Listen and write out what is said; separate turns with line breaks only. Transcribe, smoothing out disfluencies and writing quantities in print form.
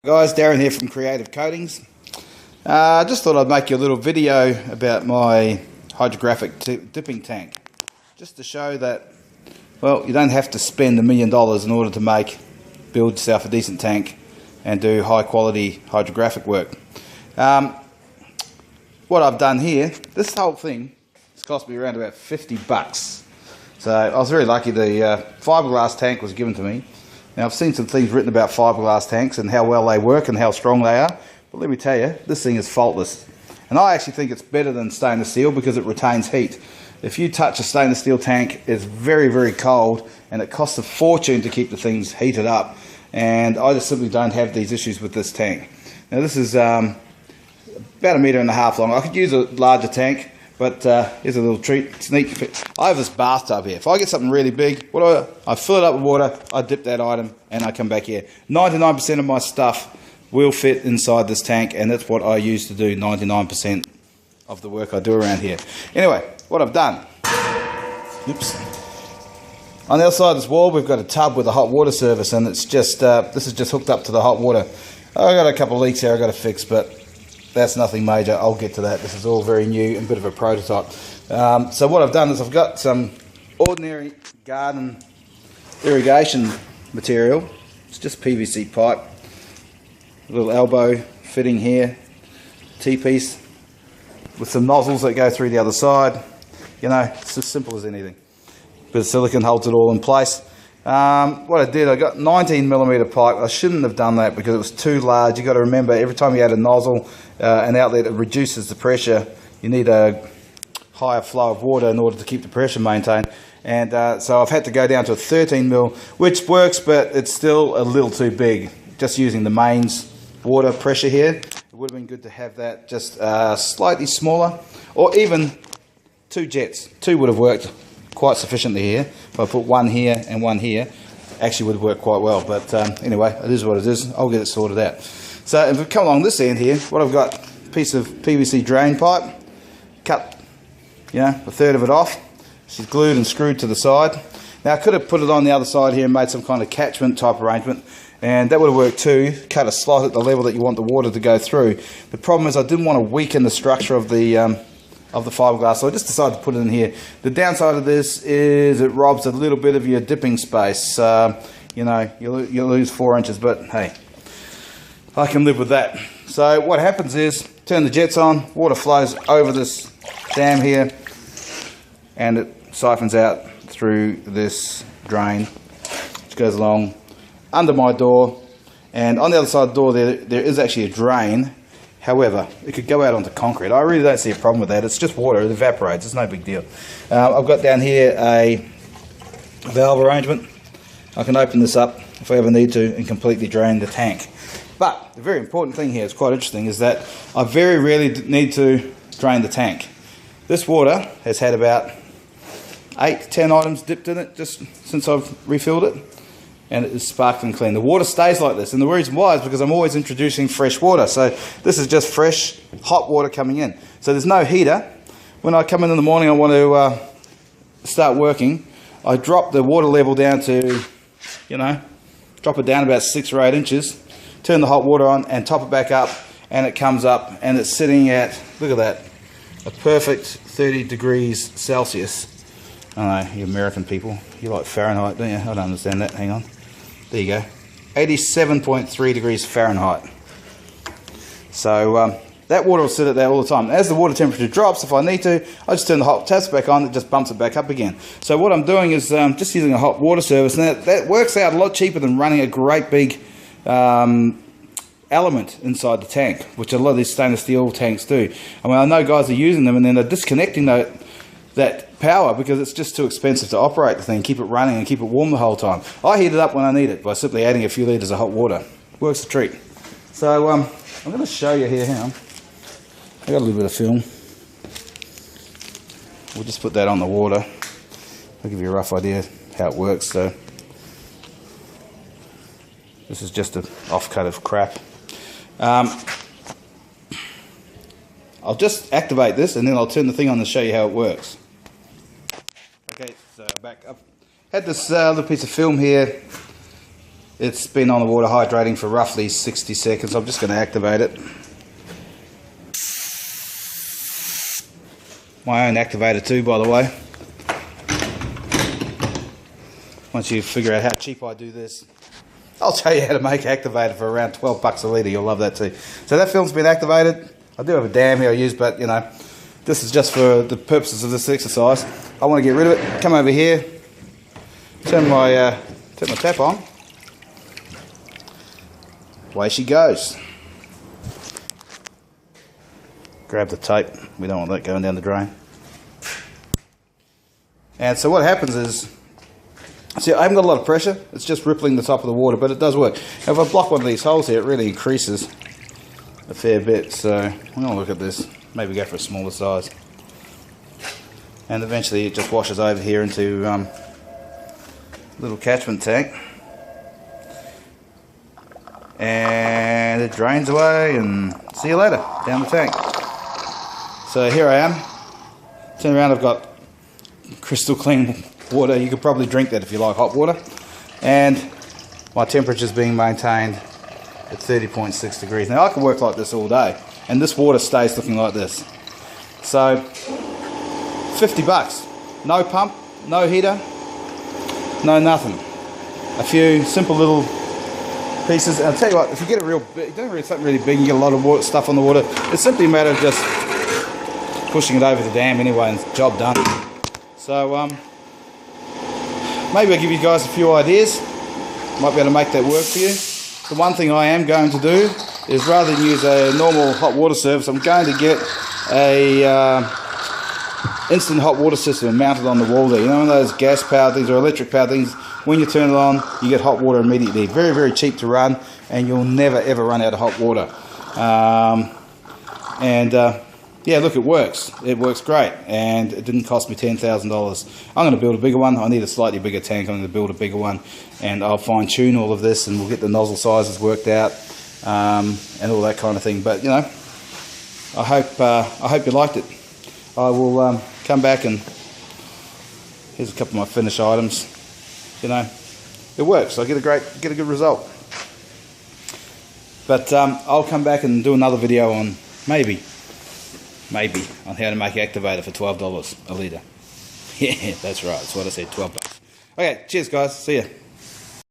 Guys, Darren here from Creative Coatings. I just thought I'd make you a little video about my hydrographic dipping tank, just to show that, well, you don't have to spend $1 million in order to build yourself a decent tank and do high quality hydrographic work. What I've done here, this whole thing has cost me around about 50 bucks. So I was very lucky. The fiberglass tank was given to me. Now, I've seen some things written about fiberglass tanks and how well they work and how strong they are, but let me tell you, this thing is faultless. And I actually think it's better than stainless steel because it retains heat. If you touch a stainless steel tank, it's very, very cold and it costs a fortune to keep the things heated up. And I just simply don't have these issues with this tank. Now, this is about 1.5 meters long. I could use a larger tank, but here's a little sneak peek. I have this bathtub here. If I get something really big, I fill it up with water, I dip that item, and I come back here. 99% of my stuff will fit inside this tank, and that's what I use to do 99% of the work I do around here. Anyway, what I've done. Oops. On the other side of this wall, we've got a tub with a hot water service, and it's just this is just hooked up to the hot water. I got a couple of leaks here I got to fix, but that's nothing major. I'll get to that. This is all very new and a bit of a prototype. So what I've done is I've got some ordinary garden irrigation material. It's just PVC pipe, a little elbow fitting here, T-piece with some nozzles that go through the other side. You know, it's as simple as anything. Bit of silicone holds it all in place. What I did, I got 19mm pipe. I shouldn't have done that because it was too large. You've got to remember, every time you add a nozzle, an outlet, it reduces the pressure. You need a higher flow of water in order to keep the pressure maintained. And so I've had to go down to a 13mm, which works, but it's still a little too big. Just using the mains water pressure here, it would have been good to have that just slightly smaller, or even 2 jets. 2 would have worked quite sufficiently here. If I put one here and one here, actually would work quite well. But anyway, it is what it is. I'll get it sorted out. So if we come along this end here, what I've got, a piece of PVC drain pipe, cut, you know, a third of it off. She's glued and screwed to the side. Now I could have put it on the other side here and made some kind of catchment type arrangement, and that would have worked too. Cut a slot at the level that you want the water to go through. The problem is I didn't want to weaken the structure of the fiberglass, so I just decided to put it in here. The downside of this is it robs a little bit of your dipping space. You know, you'll lose 4 inches, but hey, I can live with that. So what happens is, turn the jets on, water flows over this dam here, and it siphons out through this drain, which goes along under my door, and on the other side of the door there is actually a drain. However, it could go out onto concrete. I really don't see a problem with that. It's just water, it evaporates, it's no big deal. I've got down here a valve arrangement. I can open this up if I ever need to and completely drain the tank. But the very important thing here, it's quite interesting, is that I very rarely need to drain the tank. This water has had about 8 to 10 items dipped in it just since I've refilled it, and it is sparkling clean. The water stays like this, and the reason why is because I'm always introducing fresh water. So this is just fresh, hot water coming in. So there's no heater. When I come in the morning, I want to start working, I drop the water level down to, you know, drop it down about 6 or 8 inches, turn the hot water on and top it back up, and it comes up and it's sitting at, look at that, a perfect 30 degrees Celsius. I don't know, you American people, you like Fahrenheit, don't you? I don't understand that, hang on. There you go, 87.3 degrees Fahrenheit. So that water will sit at that all the time. As the water temperature drops, if I need to, I just turn the hot taps back on, it just bumps it back up again. So what I'm doing is just using a hot water service, and that works out a lot cheaper than running a great big element inside the tank, which a lot of these stainless steel tanks do. I mean, I know guys are using them and then they're disconnecting that power because it's just too expensive to operate the thing, keep it running and keep it warm the whole time. I heat it up when I need it by simply adding a few litres of hot water. Works a treat. So I'm going to show you here, hang on. I got a little bit of film. We'll just put that on the water. I'll give you a rough idea how it works. So this is just an offcut of crap. I'll just activate this and then I'll turn the thing on to show you how it works. Okay, so back up. Had this little piece of film here It's been on the water hydrating for roughly 60 seconds. I'm just going to activate it. My own activator too, by the way. Once you figure out how cheap I do this, I'll show you how to make activator for around 12 bucks a litre. You'll love that too. So that film's been activated. I do have a dam here I use, but you know, this is just for the purposes of this exercise. I want to get rid of it. Come over here, turn my tap on. Away she goes. Grab the tape. We don't want that going down the drain. And so what happens is, see, I haven't got a lot of pressure. It's just rippling the top of the water, but it does work. Now, if I block one of these holes here, it really increases a fair bit. So I'm going to look at this. Maybe go for a smaller size. And eventually it just washes over here into little catchment tank. And it drains away, and see you later down the tank. So here I am. Turn around, I've got crystal clean water. You could probably drink that if you like hot water. And my temperature is being maintained at 30.6 degrees. Now I can work like this all day, and this water stays looking like this. So 50 bucks. No pump, no heater, no nothing. A few simple little pieces. And I'll tell you what, if you get it real big, don't really something really big, you get a lot of water, stuff on the water. It's simply a matter of just pushing it over the dam anyway, and it's job done. So maybe I'll give you guys a few ideas. Might be able to make that work for you. The one thing I am going to do is, rather than use a normal hot water service, I'm going to get a instant hot water system mounted on the wall there. You know, one of those gas powered things or electric powered things, when you turn it on you get hot water immediately. Very, very cheap to run, and you'll never ever run out of hot water. Yeah, look, it works. It works great, and it didn't cost me $10,000. I'm going to build a bigger one. I need a slightly bigger tank. I'm going to build a bigger one, and I'll fine tune all of this, and we'll get the nozzle sizes worked out, and all that kind of thing. But you know, I hope you liked it. I will come back, and here's a couple of my finished items. You know, it works. I get a good result. But I'll come back and do another video on maybe on how to make activator for $12 a litre. Yeah, that's right. That's what I said, 12 bucks. Okay, cheers guys. See ya.